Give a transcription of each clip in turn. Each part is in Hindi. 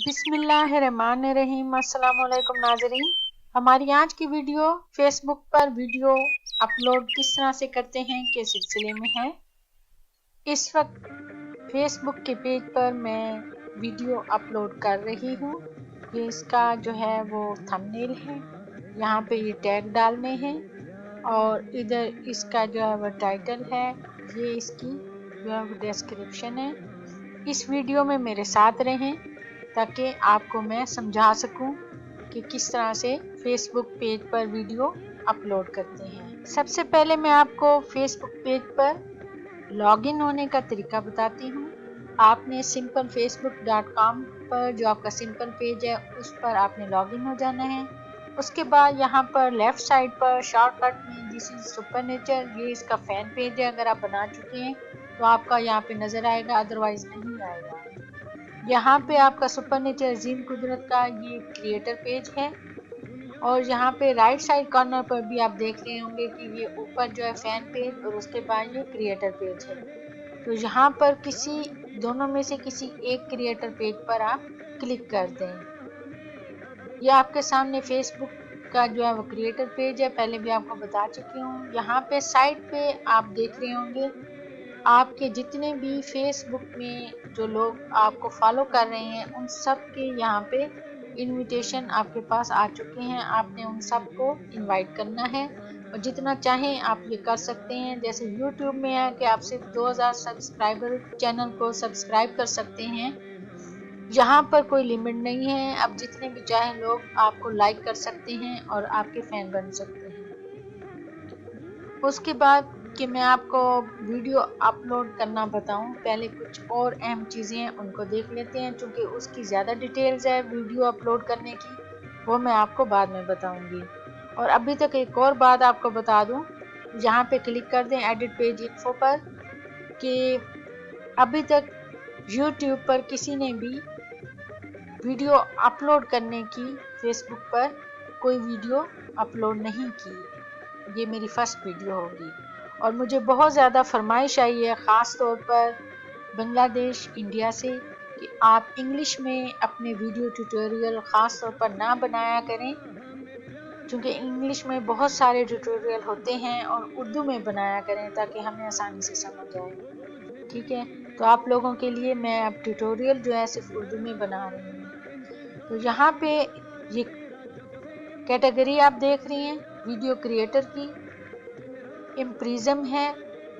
बिस्मिल्लाहिर्रहमानिर्रहीम। अस्सलाम वालेकुम नाज़रीन। हमारी आज की वीडियो फेसबुक पर वीडियो अपलोड किस तरह से करते हैं के सिलसिले में है। इस वक्त फेसबुक के पेज पर मैं वीडियो अपलोड कर रही हूँ। ये इसका जो है वो थंबनेल है, यहाँ पे ये टैग डालने हैं और इधर इसका जो है वो टाइटल है, ये इसकी जो है वो डिस्क्रिप्शन है। इस वीडियो में मेरे साथ रहें ताकि आपको मैं समझा सकूं कि किस तरह से फेसबुक पेज पर वीडियो अपलोड करते हैं। सबसे पहले मैं आपको फेसबुक पेज पर लॉगिन होने का तरीका बताती हूँ। आपने simpleFacebook.com पर जो आपका सिंपल पेज है उस पर आपने लॉगिन हो जाना है। उसके बाद यहाँ पर लेफ्ट साइड पर शॉर्टकट में दिस इज सुपरनेचर, ये इसका फैन पेज है। अगर आप बना चुके हैं तो आपका यहाँ पे नजर आएगा, अदरवाइज नहीं आएगा। यहाँ पे आपका सुपरनेचर अजीम कुदरत का ये क्रिएटर पेज है और यहाँ पे राइट साइड कॉर्नर पर भी आप देख रहे होंगे कि ये ऊपर जो है फैन पेज और उसके बाद ये क्रिएटर पेज है। तो यहाँ पर किसी दोनों में से किसी एक क्रिएटर पेज पर आप क्लिक कर दें। ये आपके सामने फेसबुक का जो है वो क्रिएटर पेज है, पहले भी आपको बता चुकी हूँ। यहाँ पे साइड पे आप देख रहे होंगे आपके जितने भी फेसबुक में जो लोग आपको फॉलो कर रहे हैं उन सब के यहाँ पे इनविटेशन आपके पास आ चुके हैं। आपने उन सबको इनवाइट करना है और जितना चाहें आप ये कर सकते हैं। जैसे यूट्यूब में है कि आप सिर्फ 2000 सब्सक्राइबर चैनल को सब्सक्राइब कर सकते हैं, यहाँ पर कोई लिमिट नहीं है। आप जितने भी चाहें लोग आपको लाइक कर सकते हैं और आपके फैन बन सकते हैं। उसके बाद कि मैं आपको वीडियो अपलोड करना बताऊं, पहले कुछ और अहम चीज़ें हैं उनको देख लेते हैं, क्योंकि उसकी ज़्यादा डिटेल्स है वीडियो अपलोड करने की, वो मैं आपको बाद में बताऊंगी। और अभी तक एक और बात आपको बता दूं, यहाँ पे क्लिक कर दें एडिट पेज इन्फो पर कि अभी तक यूट्यूब पर किसी ने भी वीडियो अपलोड करने की फेसबुक पर कोई वीडियो अपलोड नहीं की। ये मेरी फर्स्ट वीडियो होगी और मुझे बहुत ज़्यादा फरमाइश आई है ख़ास तौर पर बांग्लादेश, इंडिया से कि आप इंग्लिश में अपने वीडियो ट्यूटोरियल ख़ास तौर पर ना बनाया करें, क्योंकि इंग्लिश में बहुत सारे ट्यूटोरियल होते हैं, और उर्दू में बनाया करें ताकि हमें आसानी से समझ आए। ठीक है, तो आप लोगों के लिए मैं अब ट्यूटोरियल जो है सिर्फ उर्दू में बना रही हूँ। तो यहाँ पे ये कैटेगरी आप देख रही हैं वीडियो क्रिएटर की, इम्प्रिज्म है,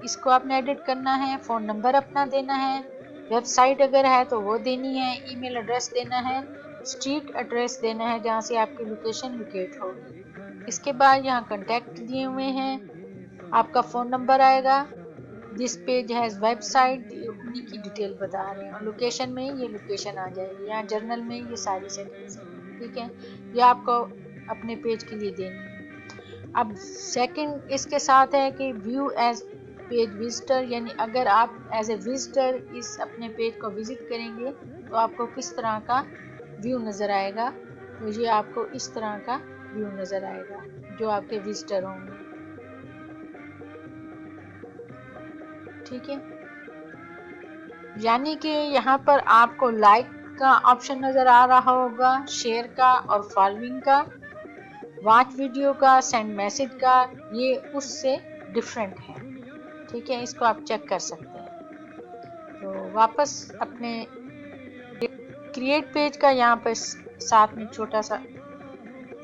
इसको आपने एडिट करना है। फ़ोन नंबर अपना देना है, वेबसाइट अगर है तो वो देनी है, ईमेल एड्रेस देना है, स्ट्रीट एड्रेस देना है जहाँ से आपकी लोकेशन लोकेट होगी। इसके बाद यहाँ कॉन्टैक्ट दिए हुए हैं, आपका फ़ोन नंबर आएगा, दिस पेज हैज़ वेबसाइट, उन्हीं की डिटेल बता रहे हैं, और लोकेशन में ये लोकेशन आ जाएगी, यहाँ जर्नल में ये सारी सेटिंग्स हैं। ठीक है, ये आपको अपने पेज के लिए देनी है। अब सेकंड इसके साथ है कि व्यू एज पेज विजिटर, यानी अगर आप एज ए विजिटर इस अपने पेज को विजिट करेंगे तो आपको किस तरह का व्यू नज़र आएगा। तो ये आपको इस तरह का व्यू नज़र आएगा जो आपके विजिटर होंगे। ठीक है, यानी कि यहाँ पर आपको लाइक का ऑप्शन नज़र आ रहा होगा, शेयर का और फॉलोइंग का, वॉच वीडियो का, सेंड मैसेज का, ये उससे डिफरेंट है। ठीक है, इसको आप चेक कर सकते हैं। तो वापस अपने क्रिएट पेज का यहाँ पर साथ में छोटा सा,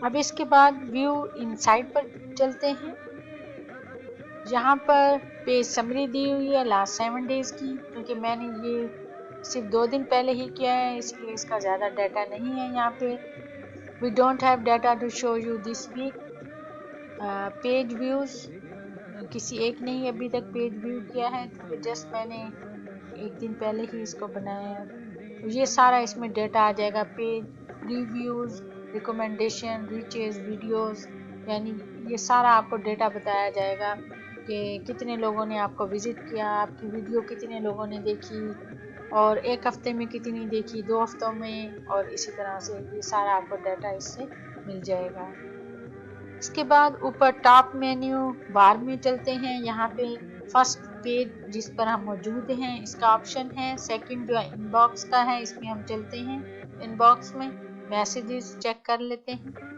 अब इसके बाद व्यू इनसाइड पर चलते हैं। यहाँ पर पेज समरी दी हुई है लास्ट 7 डेज की, क्योंकि मैंने ये सिर्फ 2 दिन पहले ही किया है इसलिए इसका ज़्यादा डाटा नहीं है। यहाँ पे we don't have data to show you this week. Page views किसी एक ने ही अभी तक पेज व्यू किया है, क्योंकि जस्ट मैंने 1 दिन पहले ही इसको बनाया है। तो ये सारा इसमें डाटा आ जाएगा, page reviews, recommendation, reaches, videos, यानी ये सारा आपको डाटा बताया जाएगा कि कितने लोगों ने आपको विजिट किया, आपकी वीडियो कितने लोगों ने देखी, और 1 हफ्ते में कितनी देखी, 2 हफ्तों में, और इसी तरह से ये सारा आपको डाटा इससे मिल जाएगा। इसके बाद ऊपर टॉप मेन्यू बार में चलते हैं। यहाँ पे फर्स्ट पेज जिस पर हम मौजूद हैं इसका ऑप्शन है। सेकंड जो इनबॉक्स का है, इसमें हम चलते हैं। इनबॉक्स में मैसेजेस चेक कर लेते हैं।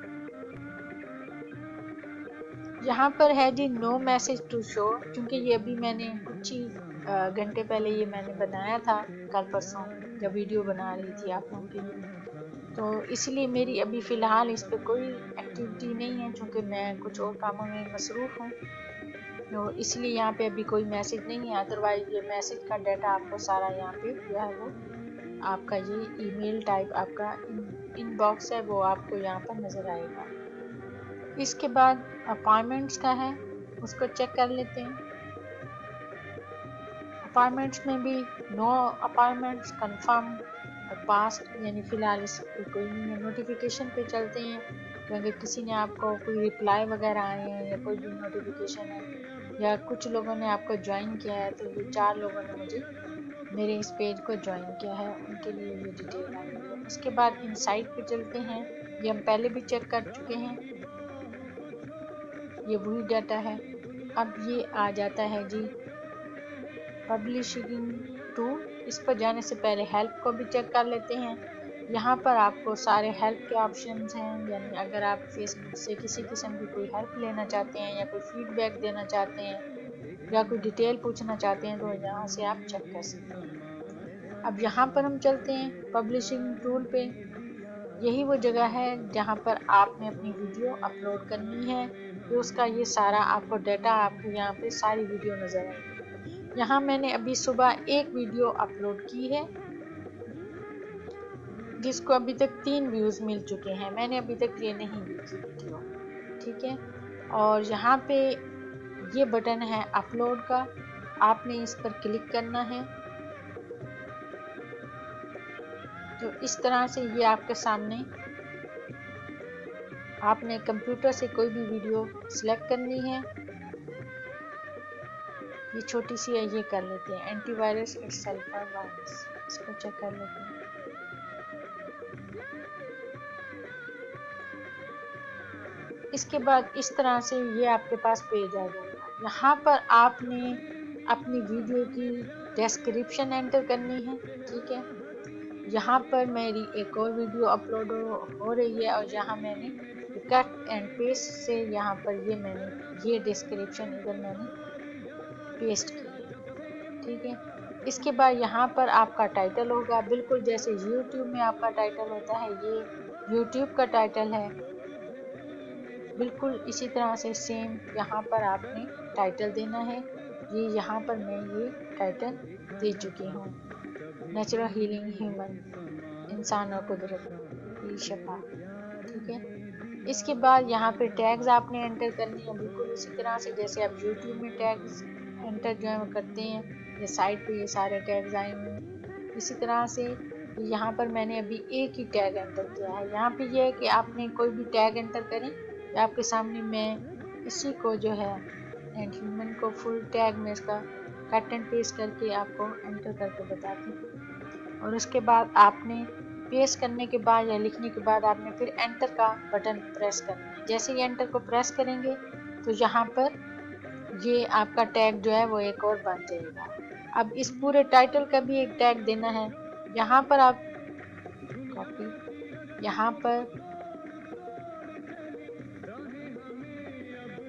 यहाँ पर है जी नो मैसेज टू शो, क्योंकि ये अभी मैंने कुछ ही घंटे पहले ये मैंने बनाया था, कल परसों जब वीडियो बना रही थी आप लोगों के लिए, तो इसलिए मेरी अभी फ़िलहाल इस पर कोई एक्टिविटी नहीं है, क्योंकि मैं कुछ और कामों में मसरूफ़ हूँ, तो इसलिए यहाँ पे अभी कोई मैसेज नहीं है। अदरवाइज ये मैसेज का डाटा आपको सारा यहाँ पे जो है वो आपका ये ईमेल टाइप आपका इनबॉक्स है वो आपको यहाँ पर नज़र आएगा। इसके बाद अपॉइंटमेंट्स का है, उसको चेक कर लेते हैं। अपॉइंटमेंट्स में भी नो अपॉइंटमेंट्स, कंफर्म और पास्ट, यानी फ़िलहाल इस पर कोई नहीं है। नोटिफिकेशन पे चलते हैं, तो अगर किसी ने आपको कोई रिप्लाई वगैरह आए हैं या कोई भी नोटिफिकेशन है या कुछ लोगों ने आपको ज्वाइन किया है, तो ये 4 लोगों ने मुझे मेरे इस पेज को ज्वाइन किया है, उनके लिए ये डिटेल आई है। उसके बाद इनसाइट पे चलते हैं, ये हम पहले भी चेक कर चुके हैं, ये वही डाटा है। अब ये आ जाता है जी पब्लिशिंग टूल, इस पर जाने से पहले हेल्प को भी चेक कर लेते हैं। यहाँ पर आपको सारे हेल्प के ऑप्शंस हैं, यानी अगर आप फेसबुक से किसी किस्म की कोई हेल्प लेना चाहते हैं या कोई फीडबैक देना चाहते हैं या कोई डिटेल पूछना चाहते हैं, तो यहाँ से आप चेक कर सकते हैं। अब यहाँ पर हम चलते हैं पब्लिशिंग टूल पे। यही वो जगह है जहाँ पर आपने अपनी वीडियो अपलोड करनी है, तो उसका ये सारा आपको डाटा आपको यहाँ पे सारी वीडियो नज़र आएगी। यहाँ मैंने अभी सुबह एक वीडियो अपलोड की है जिसको अभी तक 3 व्यूज़ मिल चुके हैं। मैंने अभी तक ये नहीं की वीडियो, ठीक है। और यहाँ पे ये बटन है अपलोड का, आपने इस पर क्लिक करना है, तो इस तरह से ये आपके सामने, आपने कंप्यूटर से कोई भी वीडियो सिलेक्ट करनी है। ये छोटी सी है, ये कर लेते हैं एंटीवायरस इटसेल्फ वायरस, इसको चेक कर लेते हैं। इसके बाद इस तरह से ये आपके पास पेज आ जाएगा। यहाँ पर आपने अपनी वीडियो की डिस्क्रिप्शन एंटर करनी है, ठीक है। यहाँ पर मेरी एक और वीडियो अपलोड हो रही है और यहाँ मैंने कट एंड पेस्ट से यहाँ पर मैंने ये डिस्क्रिप्शन इधर मैंने पेस्ट की है, ठीक है। इसके बाद यहाँ पर आपका टाइटल होगा, बिल्कुल जैसे यूट्यूब में आपका टाइटल होता है, ये यूट्यूब का टाइटल है, बिल्कुल इसी तरह से सेम यहाँ पर आपने टाइटल देना है। ये यहाँ पर मैं ये टाइटल दे चुकी हूँ, नेचुरल हीलिंग ह्यूमन, इंसान और कुदरत की शफा, ठीक है। इसके बाद यहाँ पे टैग्स आपने एंटर करनी है, बिल्कुल इसी तरह से जैसे आप यूट्यूब में टैग्स एंटर जो है वो करते हैं। ये साइट पे ये सारे टैग्स आए हुए हैं, इसी तरह से यहाँ पर मैंने अभी एक ही टैग एंटर किया है। यहाँ पे ये है कि आपने कोई भी टैग एंटर करें, तो आपके सामने मैं इसी को जो है एंड ह्यूमन को फुल टैग में इसका कट एंड पेस्ट करके आपको एंटर करके बताती हूँ। और उसके बाद आपने पेस्ट करने के बाद या लिखने के बाद आपने फिर एंटर का बटन प्रेस करना है। जैसे ही एंटर को प्रेस करेंगे तो यहाँ पर ये आपका टैग जो है वो एक और बन जाएगा। अब इस पूरे टाइटल का भी एक टैग देना है। यहाँ पर आप कॉपी, यहाँ पर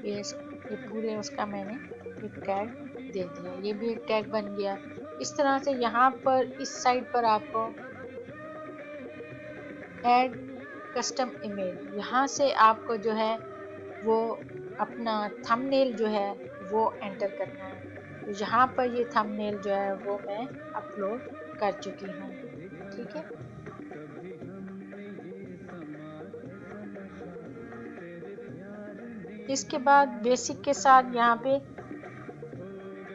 पेस्ट, ये पूरे उसका मैंने एक टैग दे दिया, ये भी एक टैग बन गया। इस तरह से यहाँ पर इस साइड पर आपको ऐड कस्टम इमेज, यहाँ से आपको जो है वो अपना थंबनेल जो है वो एंटर करना है। तो यहाँ पर ये थंबनेल जो है वो मैं अपलोड कर चुकी हूँ, ठीक है। इसके बाद बेसिक के साथ यहाँ पे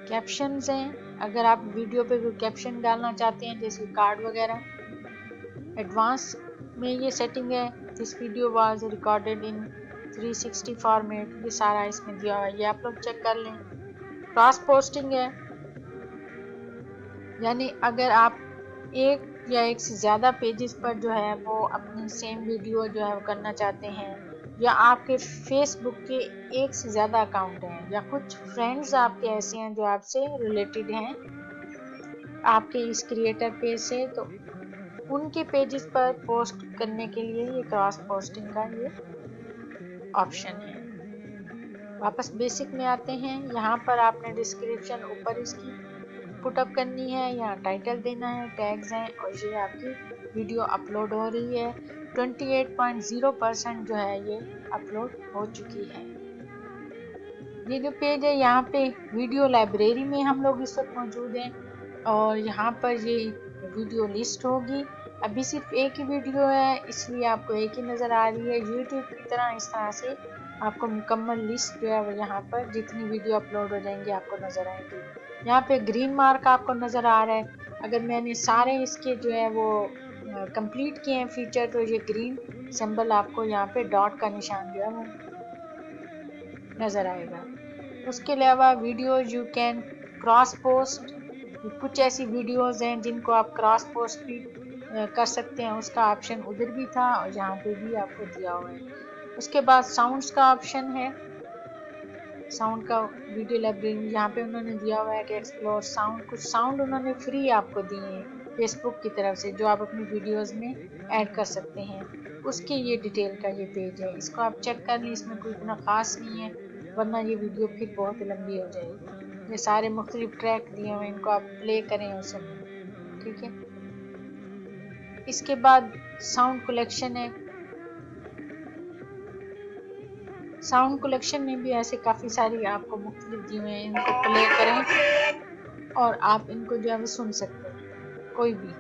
कैप्शंस हैं। अगर आप वीडियो पे कोई कैप्शन डालना चाहते हैं जैसे कार्ड वगैरह, एडवांस में ये सेटिंग है। This video was recorded in 360 format, ये सारा इसमें दिया हुआ है, ये आप लोग चेक कर लें। क्रॉस पोस्टिंग है, यानी अगर आप एक या एक से ज़्यादा पेजेस पर जो है वो अपनी सेम वीडियो जो है वो करना चाहते हैं या आपके फेसबुक के एक से ज़्यादा अकाउंट हैं या कुछ फ्रेंड्स आपके ऐसे हैं जो आपसे रिलेटेड हैं आपके इस क्रिएटर पेज से, तो उनके पेजेस पर पोस्ट करने के लिए ये क्रॉस पोस्टिंग का ये ऑप्शन है। वापस बेसिक में आते हैं। यहाँ पर आपने डिस्क्रिप्शन ऊपर इसकी पुटअप करनी है, यहाँ टाइटल देना है, टैग्स हैं और ये आपकी वीडियो अपलोड हो रही है। 28.0% जो है ये अपलोड हो चुकी है। ये जो पेज है यहाँ पे वीडियो लाइब्रेरी में हम लोग इस वक्त मौजूद हैं और यहाँ पर ये वीडियो लिस्ट होगी। अभी सिर्फ एक ही वीडियो है इसलिए आपको एक ही नज़र आ रही है। यूट्यूब की तरह इस तरह से आपको मुकम्मल लिस्ट जो है वो यहाँ पर जितनी वीडियो अपलोड हो जाएंगी आपको नज़र आएंगी। यहाँ पे ग्रीन मार्क आपको नज़र आ रहा है। अगर मैंने सारे इसके जो है वो कंप्लीट किए हैं फीचर तो ये ग्रीन सिंबल आपको यहाँ पे डॉट का निशान जो है वो नज़र आएगा। उसके अलावा video you can cross post, कुछ ऐसी वीडियोस हैं जिनको आप क्रॉस पोस्ट भी कर सकते हैं, उसका ऑप्शन उधर भी था और यहाँ पे भी आपको दिया हुआ है। उसके बाद साउंड्स का ऑप्शन है। साउंड का वीडियो लाइब्रेरी यहाँ पे उन्होंने दिया हुआ है कि एक्सप्लोर साउंड। कुछ साउंड उन्होंने फ्री आपको दिए हैं फेसबुक की तरफ से जो आप अपनी वीडियोस में ऐड कर सकते हैं। उसके ये डिटेल का ये पेज है, इसको आप चेक कर लें। इसमें कोई इतना ख़ास नहीं है वरना ये वीडियो फिर बहुत लंबी हो जाएगी। ये सारे मुख्तलिफ ट्रैक दिए हुए हैं, इनको आप प्ले करें और सुनें, ठीक है। इसके बाद साउंड कलेक्शन है। साउंड कलेक्शन में भी ऐसे काफ़ी सारी आपको मुख्तलिफ दिए हुए हैं, इनको प्ले करें और आप इनको जो है वो सुन सकते हैं कोई भी,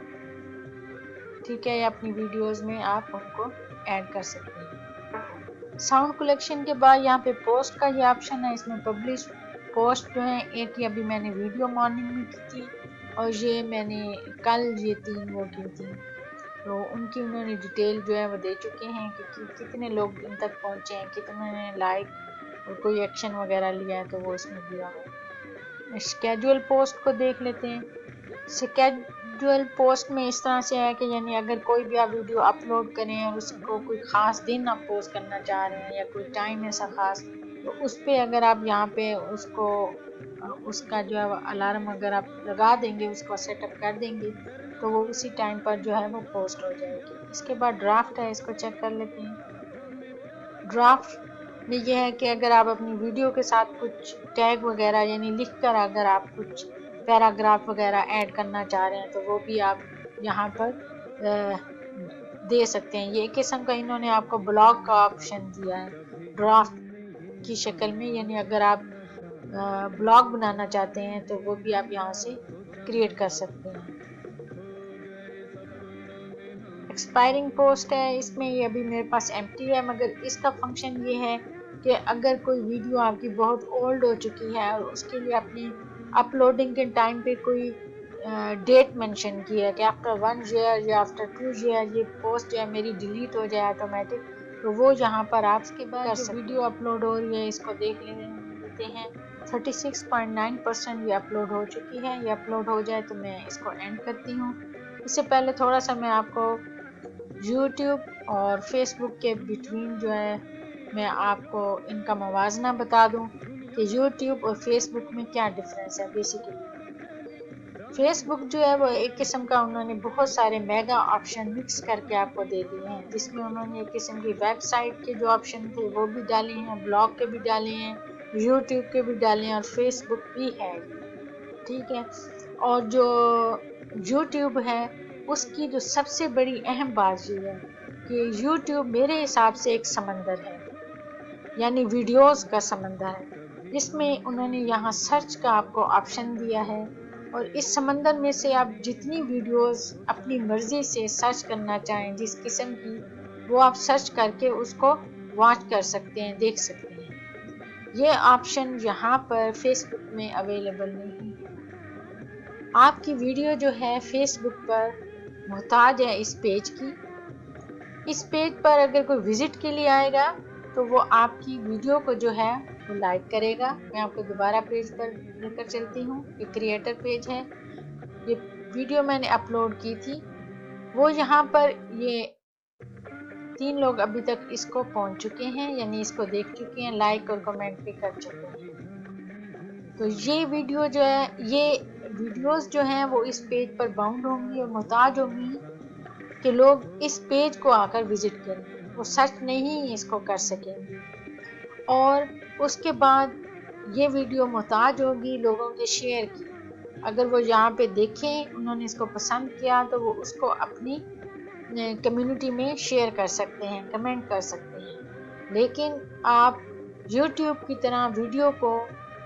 ठीक है, या अपनी वीडियोस में आप उनको ऐड कर सकते हैं। साउंड कलेक्शन के बाद यहाँ पे पोस्ट का ये ऑप्शन है। इसमें पब्लिश पोस्ट जो है, एक ही अभी मैंने वीडियो मॉर्निंग में की थी और ये मैंने कल ये 3 वो की थी, तो उनकी उन्होंने डिटेल जो है वो दे चुके हैं कि कितने लोग इन तक पहुँचे हैं, कितने ने लाइक और कोई एक्शन वगैरह लिया है, तो वो इसमें दिया हुआ है। स्केड्यूल पोस्ट को देख लेते हैं। स्केड्यूल पोस्ट में इस तरह से है कि यानी अगर कोई भी आप वीडियो अपलोड करें और उसको कोई ख़ास दिन आप पोस्ट करना चाह रहे हैं या कोई टाइम ऐसा ख़ास, तो उस पर अगर आप यहाँ पे उसको उसका जो है अलार्म अगर आप लगा देंगे, उसको सेटअप कर देंगे, तो वो उसी टाइम पर जो है वो पोस्ट हो जाएगी। इसके बाद ड्राफ्ट है, इसको चेक कर लेते हैं। ड्राफ्ट में ये है कि अगर आप अपनी वीडियो के साथ कुछ टैग वगैरह यानी लिखकर अगर आप कुछ पैराग्राफ वगैरह ऐड करना चाह रहे हैं तो वो भी आप यहाँ पर दे सकते हैं। ये एक किस्म का इन्होंने आपको ब्लॉग का ऑप्शन दिया है ड्राफ्ट की शक्ल में, यानी अगर आप ब्लॉग बनाना चाहते हैं तो वो भी आप यहाँ से क्रिएट कर सकते हैं। एक्सपायरिंग पोस्ट है, इसमें ये अभी मेरे पास एम्प्टी है, मगर इसका फंक्शन ये है कि अगर कोई वीडियो आपकी बहुत ओल्ड हो चुकी है और उसके लिए अपनी अपलोडिंग के टाइम पे कोई डेट मेंशन की है कि आफ्टर 1 ईयर या आफ्टर 2 ईयर ये पोस्ट जो है मेरी डिलीट हो जाए ऑटोमेटिक, तो वो यहाँ पर आप इसके बाद जो वीडियो अपलोड हो रही है इसको देख लेते हैं। 36.9% ये अपलोड हो चुकी है। ये अपलोड हो जाए तो मैं इसको एंड करती हूँ। इससे पहले थोड़ा सा मैं आपको यूट्यूब और फेसबुक के बिटवीन जो है मैं आपको इनका मवाजना बता दूं कि यूट्यूब और फेसबुक में क्या डिफरेंस है। बेसिकली फेसबुक जो है वो एक किस्म का उन्होंने बहुत सारे मेगा ऑप्शन मिक्स करके आपको दे दिए हैं, जिसमें उन्होंने एक किस्म की वेबसाइट के जो ऑप्शन थे वो भी डाले हैं, ब्लॉग के भी डाले हैं, यूट्यूब के भी डाले हैं और फेसबुक भी है, ठीक है। और जो यूट्यूब है उसकी जो सबसे बड़ी अहम बात ये है कि यूट्यूब मेरे हिसाब से एक समंदर है, यानी वीडियोस का समंदर है, जिसमें उन्होंने यहाँ सर्च का आपको ऑप्शन दिया है और इस समंदर में से आप जितनी वीडियोस अपनी मर्जी से सर्च करना चाहें जिस किस्म की, वो आप सर्च करके उसको वॉच कर सकते हैं, देख सकते हैं। ये ऑप्शन यहाँ पर फेसबुक में अवेलेबल नहीं है। आपकी वीडियो जो है फेसबुक पर मोहताज है इस पेज की। इस पेज पर अगर कोई विजिट के लिए आएगा तो वो आपकी वीडियो को जो है वो लाइक करेगा। मैं आपको दोबारा पेज पर लेकर चलती हूँ। ये क्रिएटर पेज है, ये वीडियो मैंने अपलोड की थी, वो यहाँ पर ये 3 लोग अभी तक इसको पहुंच चुके हैं, यानी इसको देख चुके हैं, लाइक और कमेंट भी कर चुके हैं। तो ये वीडियो जो है, ये वीडियोस जो हैं वो इस पेज पर बाउंड होंगी और मोहताज होंगी कि लोग इस पेज को आकर विजिट करें, वो सर्च नहीं इसको कर सकेंगे। और उसके बाद ये वीडियो मोहताज होगी लोगों के शेयर की। अगर वो यहाँ पे देखें, उन्होंने इसको पसंद किया तो वो उसको अपनी कम्युनिटी में शेयर कर सकते हैं, कमेंट कर सकते हैं। लेकिन आप YouTube की तरह वीडियो को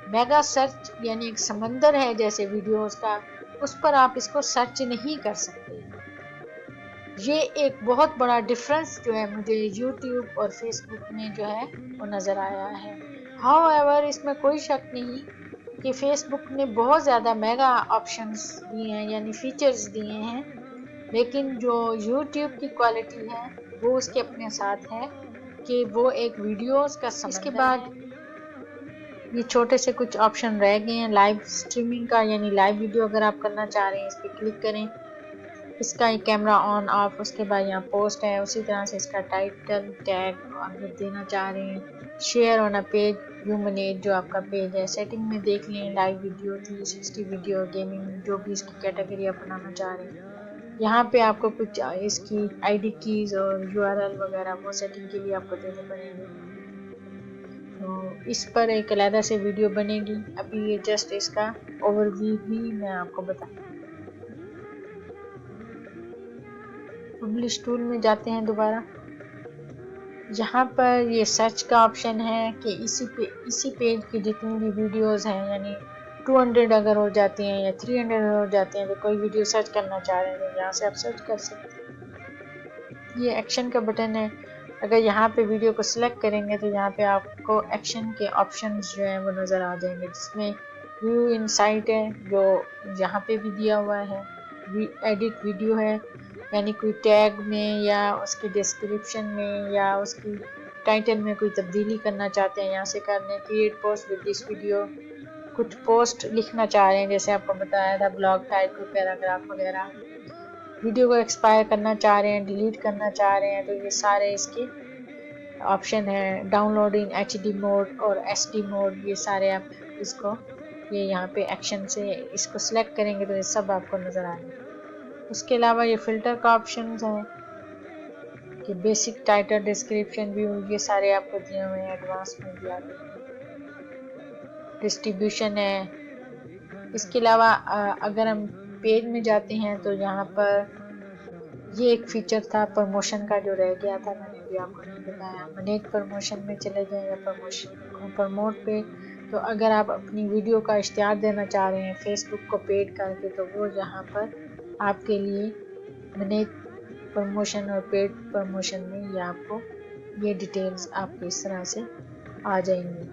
मेगा सर्च, यानी एक समंदर है जैसे वीडियोस का, उस पर आप इसको सर्च नहीं कर सकते। ये एक बहुत बड़ा डिफरेंस जो है मुझे YouTube और Facebook में जो है वो नज़र आया है। हाउएवर, इसमें कोई शक नहीं कि Facebook ने बहुत ज़्यादा मेगा ऑप्शंस दिए हैं, यानी फीचर्स दिए हैं, लेकिन जो YouTube की क्वालिटी है वो उसके अपने साथ है कि वो एक वीडियोस का समंदर। इसके बाद ये छोटे से कुछ ऑप्शन रह गए हैं लाइव स्ट्रीमिंग का, यानी लाइव वीडियो अगर आप करना चाह रहे हैं इस पर क्लिक करें। इसका ही कैमरा ऑन ऑफ, उसके बाद यहाँ पोस्ट है, उसी तरह से इसका टाइटल टैग अगर देना चाह रहे हैं। शेयर ऑन अ पेज ह्यूमनेट, जो आपका पेज है, सेटिंग में देख लें, लाइव वीडियो, 360 वीडियो, गेमिंग, जो भी इसकी कैटेगरी आप बनाना चाह रहे हैं। यहाँ पे आपको कुछ इसकी आईडी कीज और URL वगैरह वो सेटिंग के लिए आपको देने पड़ेंगे। तो इस पर एक अलग से वीडियो बनेगी। अभी ये जस्ट इसका ओवरव्यू भी मैं आपको बता। पब्लिश टूल में जाते हैं दोबारा। यहाँ पर ये सर्च का ऑप्शन है कि इसी पेज की जितनी भी वीडियोस हैं, यानी 200 अगर हो जाती हैं या 300 हो जाती हैं, तो कोई वीडियो सर्च करना चाह रहे हैं तो यहाँ से आप सर्च कर सकते हैं। ये एक्शन का बटन है। अगर यहाँ पे वीडियो को सिलेक्ट करेंगे तो यहाँ पे आपको एक्शन के ऑप्शंस जो हैं वो नज़र आ जाएंगे, जिसमें व्यू इनसाइट है जो यहाँ पे भी दिया हुआ है, एडिट वीडियो है, यानी कोई टैग में या उसके डिस्क्रिप्शन में या उसकी टाइटल में कोई तब्दीली करना चाहते हैं, यहाँ से कर लें। Create post with this video, कुछ पोस्ट लिखना चाह रहे हैं, जैसे आपको बताया था ब्लॉग टाइटल, पैराग्राफ वगैरह। वीडियो को एक्सपायर करना चाह रहे हैं, डिलीट करना चाह रहे हैं, तो ये सारे इसके ऑप्शन है। डाउनलोड इन HD मोड और SD मोड, ये सारे आप इसको ये यहाँ पे एक्शन से इसको सिलेक्ट करेंगे तो ये सब आपको नज़र आएंगे। उसके अलावा ये फिल्टर का ऑप्शन है कि बेसिक टाइटल, डिस्क्रिप्शन, व्यू, ये सारे आपको दिए हुए हैं। एडवांस में भी आते हैं। डिस्ट्रीब्यूशन है। इसके अलावा अगर हम पेज में जाते हैं तो यहाँ पर ये एक फीचर था प्रमोशन का जो रह गया था, मैंने भी आपको नहीं बताया। मैनेज प्रमोशन में चले जाएं या प्रमोट पे, तो अगर आप अपनी वीडियो का इश्तिहार देना चाह रहे हैं फेसबुक को पेड करके, तो वो यहाँ पर आपके लिए मैनेज प्रमोशन और पेड प्रमोशन में ये आपको ये डिटेल्स आपको इस तरह से आ जाएंगी।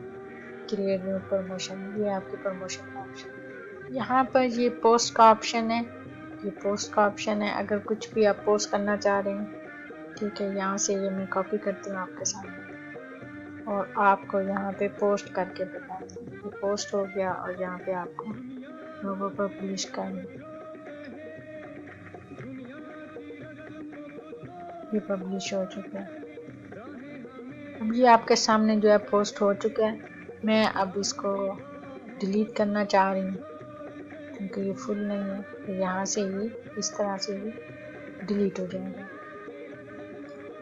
क्रिएट न्यू प्रमोशन, ये आपके प्रमोशन का ऑप्शन। यहाँ पर ये पोस्ट का ऑप्शन है, ये पोस्ट का ऑप्शन है। अगर कुछ भी आप पोस्ट करना चाह रहे हैं, ठीक है, यहाँ से ये मैं कॉपी करती हूँ आपके सामने और आपको यहाँ पे पोस्ट करके बताती हूँ। ये पोस्ट हो गया और यहाँ पे आपको लोगों पर पब्लिश करना, ये पब्लिश हो चुका है। अब ये आपके सामने जो है पोस्ट हो चुका है। मैं अब इसको डिलीट करना चाह रही हूँ क्योंकि ये फुल नहीं है, तो यहाँ से ये इस तरह से ये डिलीट हो जाएगा।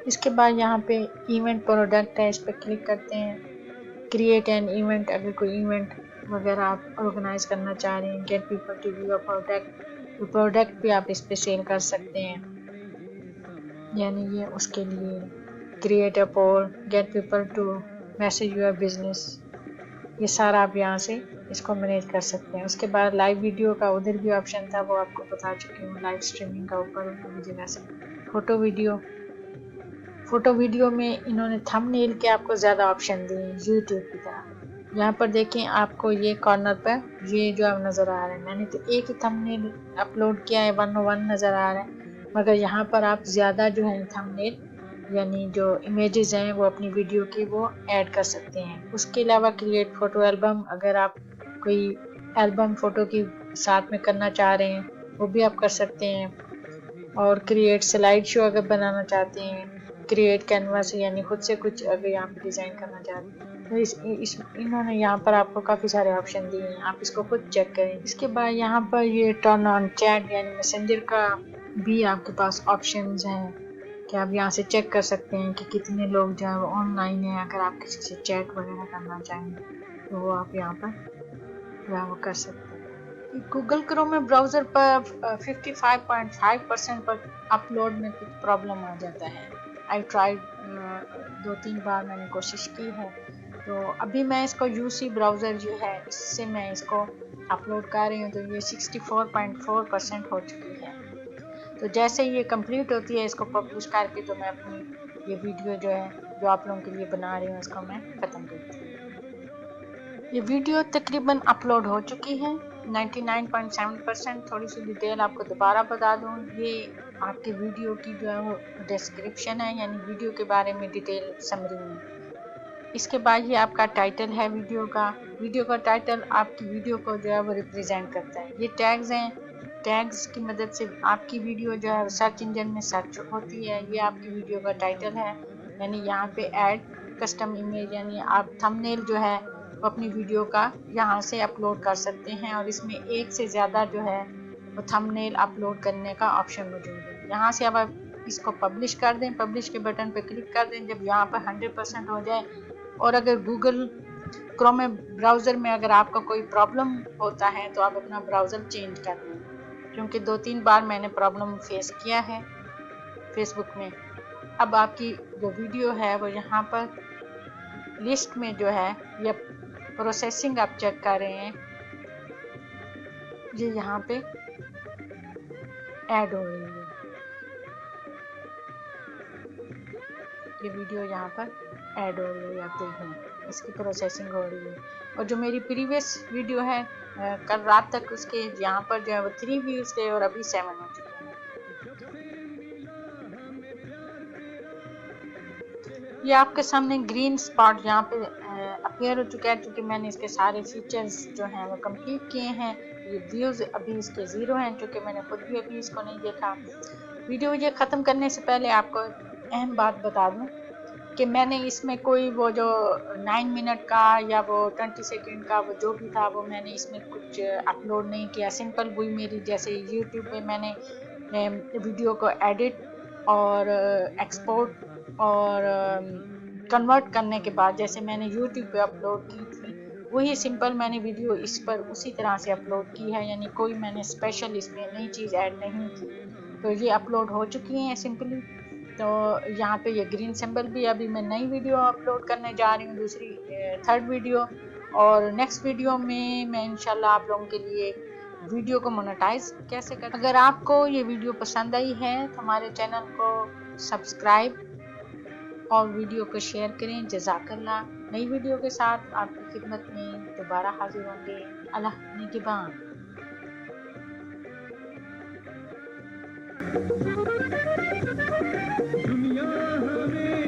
इसके बाद यहाँ पे इवेंट प्रोडक्ट है, इस पर क्लिक करते हैं। क्रिएट एन इवेंट, अगर कोई इवेंट वगैरह आप ऑर्गेनाइज करना चाह रहे हैं। Get people to view a product, तो प्रोडक्ट भी आप इस पर सेल कर सकते हैं, यानी ये उसके लिए। Create a poll, get people to message your business, ये सारा आप यहाँ से इसको मैनेज कर सकते हैं। उसके बाद लाइव वीडियो का उधर भी ऑप्शन था, वो आपको बता चुकी हूँ। लाइव स्ट्रीमिंग का ऊपर उनकी जगह से फोटो वीडियो में इन्होंने थंबनेल के आपको ज़्यादा ऑप्शन दिए हैं यूट्यूब की तरह। यहाँ पर देखें, आपको ये कॉर्नर पर ये जो आप नज़र आ रहे हैं, मैंने तो एक ही थंबनेल अपलोड किया है, 101 नज़र आ रहा है, मगर यहाँ पर आप ज़्यादा जो है थंबनेल यानी जो इमेजेस हैं वो अपनी वीडियो की वो ऐड कर सकते हैं। उसके अलावा क्रिएट फ़ोटो एल्बम, अगर आप कोई एल्बम फ़ोटो की साथ में करना चाह रहे हैं वो भी आप कर सकते हैं। और क्रिएट स्लाइड शो अगर बनाना चाहते हैं, क्रिएट कैनवास यानी खुद से कुछ अगर यहाँ पे डिज़ाइन करना चाहते हैं तो इन्होंने यहाँ पर आपको काफ़ी सारे ऑप्शन दिए हैं, आप इसको खुद चेक करें। इसके बाद यहाँ पर ये टर्न ऑन चैट यानी मैसेंजर का भी आपके पास ऑप्शंस हैं कि आप यहाँ से चेक कर सकते हैं कि कितने लोग जो है वो ऑनलाइन हैं। अगर आप किसी से चैट वगैरह करना चाहें तो वो आप यहाँ पर कर सकते हैं। गूगल क्रोम में ब्राउज़र पर 55.5% पर अपलोड में कुछ प्रॉब्लम आ जाता है। आई ट्राइड 2-3 बार मैंने कोशिश की है, तो अभी मैं इसको यूसी ब्राउज़र जो है इससे मैं इसको अपलोड कर रही हूँ, तो ये 64.4% हो चुकी है। तो जैसे ये कंप्लीट होती है इसको पब्लिश करके, तो मैं अपनी ये वीडियो जो है जो आप लोगों के लिए बना रही हूँ इसको मैं ख़त्म करती हूँ। ये वीडियो तकरीबन अपलोड हो चुकी है 99.7%। थोड़ी सी डिटेल आपको दोबारा बता दूं, ये आपकी वीडियो की जो है वो डिस्क्रिप्शन है, यानी वीडियो के बारे में डिटेल समरी में। इसके बाद ये आपका टाइटल है वीडियो का टाइटल आपकी वीडियो को जो है वो रिप्रेजेंट करता है। ये टैग्स हैं, टैग्स की मदद से आपकी वीडियो जो है सर्च इंजन में सर्च होती है। ये आपकी वीडियो का टाइटल है, यानी यहाँ पे ऐड कस्टम इमेज यानी आप थंबनेल जो है अपनी वीडियो का यहाँ से अपलोड कर सकते हैं, और इसमें एक से ज़्यादा जो है वो थंबनेल अपलोड करने का ऑप्शन मौजूद है। यहाँ से अब आप इसको पब्लिश कर दें, पब्लिश के बटन पर क्लिक कर दें। जब यहाँ पर 100% हो जाए, और अगर गूगल क्रोम ब्राउज़र में अगर आपका कोई प्रॉब्लम होता है तो आप अपना ब्राउज़र चेंज कर दें, क्योंकि 2-3 बार मैंने प्रॉब्लम फेस किया है फेसबुक में। अब आपकी जो वीडियो है वो यहाँ पर लिस्ट में जो है या प्रोसेसिंग आप चेक कर रहे हैं, ये यहाँ पे ऐड हो रही है। ये वीडियो यहाँ पर ऐड हो रही है, आप देखें इसकी प्रोसेसिंग हो रही है। और जो मेरी प्रीवियस वीडियो है कल रात तक उसके यहाँ पर जो है वो 3 व्यूज़ थे और अभी 7 हो चुके हैं। ये आपके सामने ग्रीन स्पॉट यहाँ पे अपीयर हो चुका है, क्योंकि मैंने इसके सारे फीचर्स जो हैं वो कंप्लीट किए हैं। ये व्यूज़ अभी इसके 0 हैं, क्योंकि मैंने खुद भी अभी इसको नहीं देखा। वीडियो ये ख़त्म करने से पहले आपको अहम बात बता दूं कि मैंने इसमें कोई वो जो 9 मिनट का या वो 20 सेकंड का वो जो भी था वो मैंने इसमें कुछ अपलोड नहीं किया। सिंपल वही मेरी जैसे यूट्यूब पे मैंने वीडियो को एडिट और एक्सपोर्ट और कन्वर्ट करने के बाद जैसे मैंने यूट्यूब पे अपलोड की थी, वही सिंपल मैंने वीडियो इस पर उसी तरह से अपलोड की है, यानी कोई मैंने स्पेशल इसमें नई चीज़ ऐड नहीं की। तो ये अपलोड हो चुकी हैं सिंपली। तो यहाँ पे ये ग्रीन सिंबल भी, अभी मैं नई वीडियो अपलोड करने जा रही हूँ, दूसरी थर्ड वीडियो। और नेक्स्ट वीडियो में मैं इंशाल्लाह आप लोगों के लिए वीडियो को मोनेटाइज कैसे कर। अगर आपको ये वीडियो पसंद आई है तो हमारे चैनल को सब्सक्राइब और वीडियो को शेयर करें। जज़ाकल्लाह। नई वीडियो के साथ आपकी खिदमत में दोबारा हाजिर होंगे। अल्लाह निगहबान। दुनिया हमें